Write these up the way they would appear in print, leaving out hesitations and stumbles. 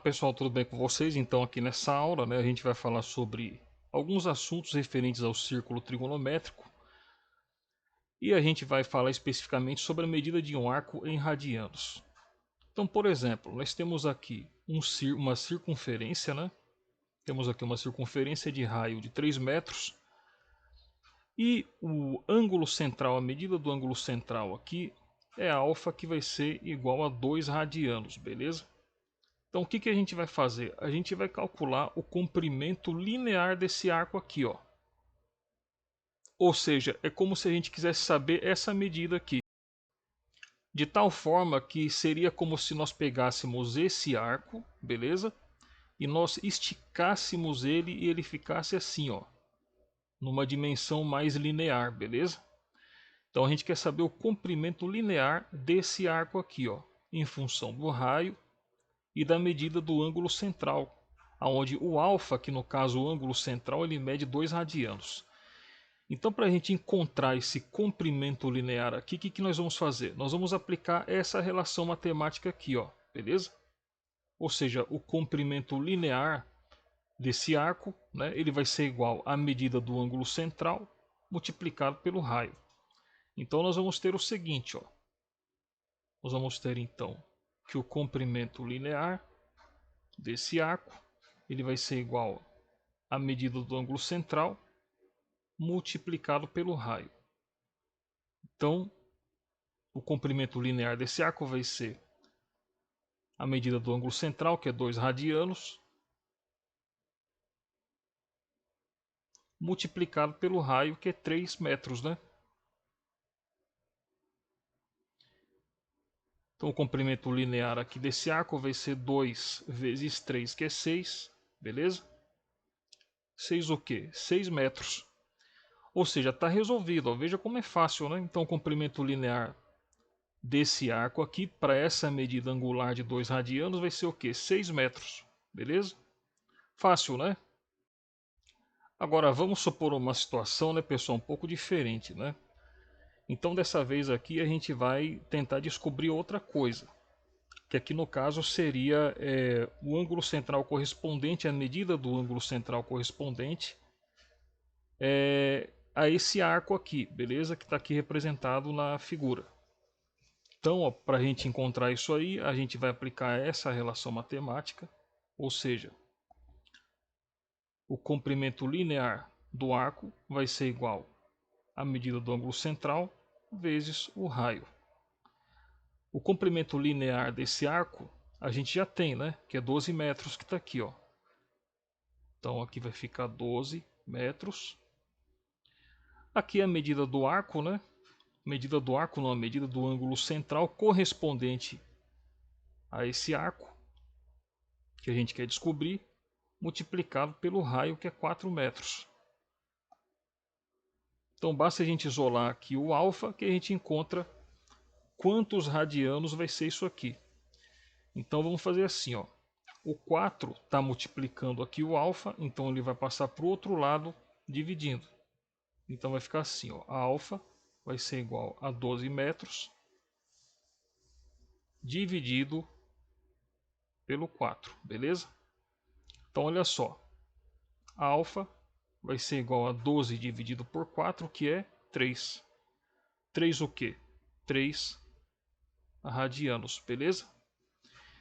pessoal, tudo bem com vocês? Então aqui nessa aula, a gente vai falar sobre alguns assuntos referentes ao círculo trigonométrico e a gente vai falar especificamente sobre a medida de um arco em radianos. Então, por exemplo, nós temos aqui uma circunferência, Temos aqui uma circunferência de raio de 3 metros e o ângulo central, a medida do ângulo central aqui é alfa, que vai ser igual a 2 radianos, beleza? Então o que a gente vai fazer? A gente vai calcular o comprimento linear desse arco aqui, ó. Ou seja, é como se a gente quisesse saber essa medida aqui. De tal forma que seria como se nós pegássemos esse arco, beleza? E nós esticássemos ele e ele ficasse assim, ó. Numa dimensão mais linear, beleza? Então a gente quer saber o comprimento linear desse arco aqui, ó. Em função do raio e da medida do ângulo central, onde o alfa, que no caso o ângulo central, ele mede 2 radianos. Então, para a gente encontrar esse comprimento linear aqui, o que nós vamos fazer? Nós vamos aplicar essa relação matemática aqui, ó, beleza? Ou seja, o comprimento linear desse arco, ele vai ser igual à medida do ângulo central multiplicado pelo raio. Então, nós vamos ter o seguinte, ó. Nós vamos ter então que o comprimento linear desse arco ele vai ser igual à medida do ângulo central multiplicado pelo raio. Então, o comprimento linear desse arco vai ser a medida do ângulo central, que é 2 radianos, multiplicado pelo raio, que é 3 metros, Então, o comprimento linear aqui desse arco vai ser 2 vezes 3, que é 6, beleza? 6 o quê? 6 metros. Ou seja, está resolvido, ó. Veja como é fácil, Então, o comprimento linear desse arco aqui, para essa medida angular de 2 radianos, vai ser o quê? 6 metros, beleza? Fácil, Agora, vamos supor uma situação, pessoal, um pouco diferente, Então, dessa vez aqui, a gente vai tentar descobrir outra coisa. Que aqui, no caso, seria o ângulo central correspondente, a medida do ângulo central correspondente a esse arco aqui, beleza? Que está aqui representado na figura. Então, para a gente encontrar isso aí, a gente vai aplicar essa relação matemática, ou seja, o comprimento linear do arco vai ser igual à medida do ângulo central vezes o raio. O comprimento linear desse arco a gente já tem, que é 12 metros, que está aqui, ó. Então aqui vai ficar 12 metros. Aqui é a medida do arco, Medida do arco não, a medida do ângulo central correspondente a esse arco que a gente quer descobrir, multiplicado pelo raio, que é 4 metros. Então basta a gente isolar aqui o alfa, que a gente encontra quantos radianos vai ser isso aqui. Então vamos fazer assim, ó. O 4 está multiplicando aqui o alfa, então ele vai passar para o outro lado dividindo. Então vai ficar assim, ó. A alfa vai ser igual a 12 metros dividido pelo 4, beleza? Então olha só. A alfa vai ser igual a 12 dividido por 4, que é 3. 3 o quê? 3 radianos, beleza?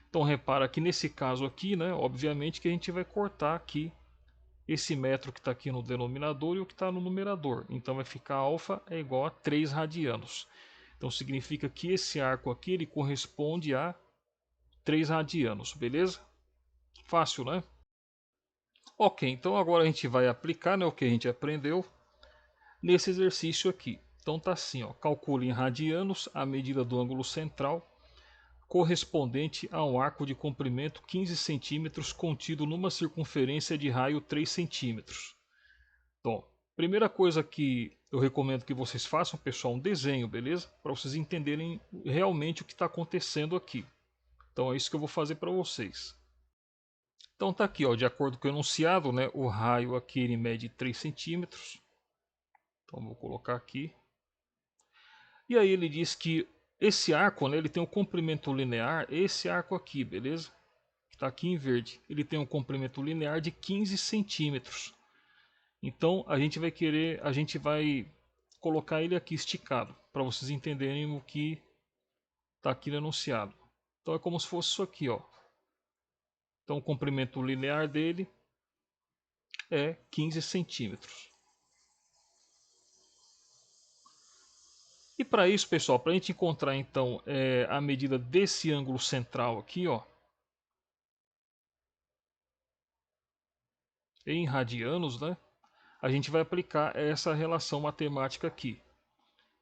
Então repara que nesse caso aqui, obviamente que a gente vai cortar aqui esse metro que está aqui no denominador e o que está no numerador. Então vai ficar alfa é igual a 3 radianos. Então significa que esse arco aqui ele corresponde a 3 radianos, beleza? Fácil, Ok, então agora a gente vai aplicar o que a gente aprendeu nesse exercício aqui. Então tá assim, ó, calcule em radianos a medida do ângulo central correspondente a um arco de comprimento 15 centímetros contido numa circunferência de raio 3 centímetros. Então, primeira coisa que eu recomendo que vocês façam, pessoal, um desenho, beleza? Para vocês entenderem realmente o que está acontecendo aqui. Então é isso que eu vou fazer para vocês. Então tá aqui, ó, de acordo com o enunciado, o raio aqui ele mede 3 centímetros. Então vou colocar aqui. E aí ele diz que esse arco, ele tem o comprimento linear, esse arco aqui, beleza? Está aqui em verde. Ele tem um comprimento linear de 15 centímetros. Então a gente vai colocar ele aqui esticado, para vocês entenderem o que está aqui no enunciado. Então é como se fosse isso aqui, ó. Então o comprimento linear dele é 15 centímetros. E para isso, pessoal, para a gente encontrar então a medida desse ângulo central aqui, ó, em radianos, né? A gente vai aplicar essa relação matemática aqui.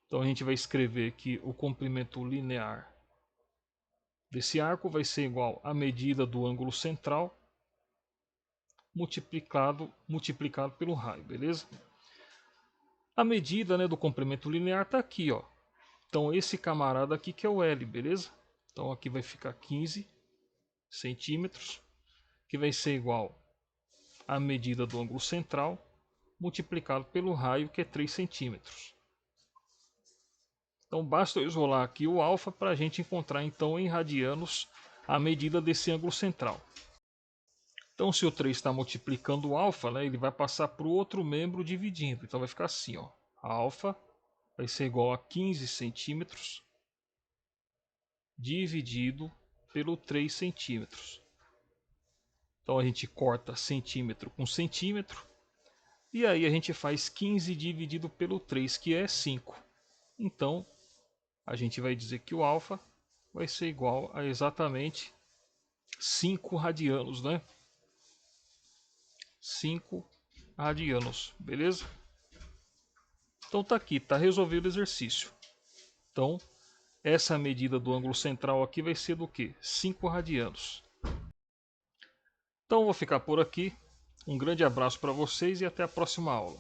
Então a gente vai escrever que o comprimento linear desse arco vai ser igual à medida do ângulo central multiplicado pelo raio, beleza? A medida, né, do comprimento linear está aqui, ó. Então esse camarada aqui que é o L, beleza? Então aqui vai ficar 15 centímetros, que vai ser igual à medida do ângulo central multiplicado pelo raio, que é 3 centímetros. Então basta eu isolar aqui o alfa para a gente encontrar então em radianos a medida desse ângulo central. Então se o 3 está multiplicando o alfa, né, ele vai passar para o outro membro dividindo. Então vai ficar assim, ó. Alfa vai ser igual a 15 centímetros dividido pelo 3 centímetros. Então a gente corta centímetro com centímetro. E aí a gente faz 15 dividido pelo 3, que é 5. Então a gente vai dizer que o alfa vai ser igual a exatamente 5 radianos, né? 5 radianos, beleza? Então tá aqui, tá resolvido o exercício. Então, essa medida do ângulo central aqui vai ser do que? 5 radianos. Então vou ficar por aqui. Um grande abraço para vocês e até a próxima aula.